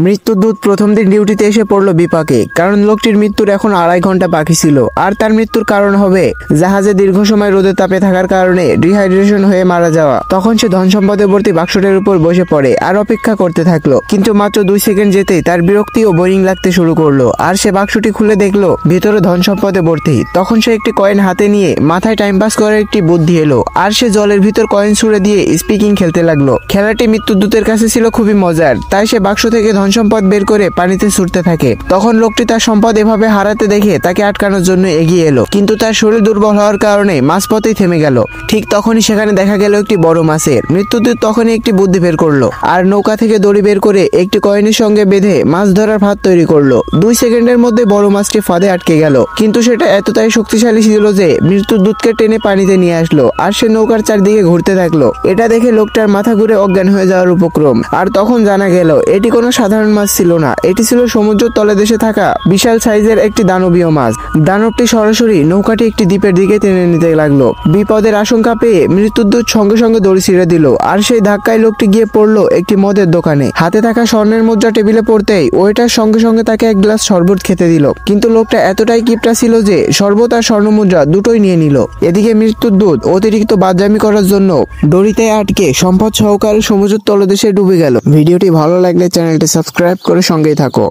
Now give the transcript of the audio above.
মৃত্যুদূত প্রথম দিন ডিউটিতে এসে পড়ল বিপাকে, কারণ লোকটির মৃত্যুর এখন 2.5 ঘন্টা বাকি ছিল। আর তার মৃত্যুর কারণ হবে জাহাজে দীর্ঘ সময় রোদে তাপে থাকার কারণে ডিহাইড্রেশন হয়ে মারা যাওয়া। তখন সে ধন সম্পদে ভর্তি বাক্সটার উপর বসে পড়ে আর অপেক্ষা করতে থাকলো, কিন্তু মাত্র 2 সেকেন্ড যেতেই তার বিরক্তি ও বোরিং লাগতে শুরু করলো। আর সে বাক্সটি খুলে দেখলো ভিতরে ধন সম্পদে ভর্তি। তখন সে একটি কয়েন হাতে নিয়ে মাথায় টাইম পাস করার একটি বুদ্ধি এলো, আর সে জলের ভিতর কয়েন ছুড়ে দিয়ে স্পিকিং খেলতে লাগলো। খেলাটি মৃত্যুদূতের কাছে ছিল খুবই মজার, তাই সে বাক্স থেকে ধন সম্পদ বের করে পানিতে ছুটতে থাকে। তখন লোকটি তার সম্পদ এভাবে হারাতে দেখে তাকে আটকানোর জন্য এগিয়ে এলো, কিন্তু তার শরীর দুর্বল হওয়ার কারণে মাঝপথেই থেমে গেল। ঠিক তখনই সেখানে দেখা গেল একটি বড় মাছের। মৃত্যুদূত তখনই একটি বুদ্ধি বের করলো আর নৌকা থেকে দড়ি বের করে একটি কয়েনের সঙ্গে বেঁধে মাছ ধরার ফাঁদ তৈরি করলো। 2 সেকেন্ডের মধ্যে বড় মাছটি ফাঁদে আটকে গেল, কিন্তু সেটা এতটাই শক্তিশালী ছিল যে মৃত্যুদূতকে টেনে পানিতে নিয়ে আসলো আর সে নৌকার চারদিকে ঘুরতে থাকলো। এটা দেখে লোকটার মাথা ঘুরে অজ্ঞান হয়ে যাওয়ার উপক্রম। আর তখন জানা গেল এটি কোনো সাধারণ মাছ ছিল না, এটি ছিল সমুদ্রের তলদেশে থাকা বিশাল সাইজের একটি দানবীয় মাছ। দানবটি সরাসরি নৌকাটি একটি দ্বীপের দিকে টেনে নিতে লাগলো। বিপদের আশঙ্কা পেয়ে মৃত্যুদূত সঙ্গে সঙ্গে দড়ি ছিঁড়ে দিল, আর সেই ধাক্কায় লোকটি গিয়ে পড়লো একটি মদের দোকানে। হাতে থাকা স্বর্ণের মুদ্রা টেবিলে পড়তেই ওয়েটার সঙ্গে সঙ্গে তাকে এক গ্লাস শরবত খেতে দিল, কিন্তু লোকটা এতটাই কিপটা ছিল যে শরবত আর স্বর্ণ মুদ্রা দুটোই নিয়ে নিল। এদিকে মৃত্যুদূত অতিরিক্ত বাদজামি করার জন্য দড়িতে আটকে সম্পদ সহকারে সমুদ্রের তলদেশে ডুবে গেল। ভিডিওটি ভালো লাগলে চ্যানেলটি সাবস্ক্রাইব করে সঙ্গেই থাকো।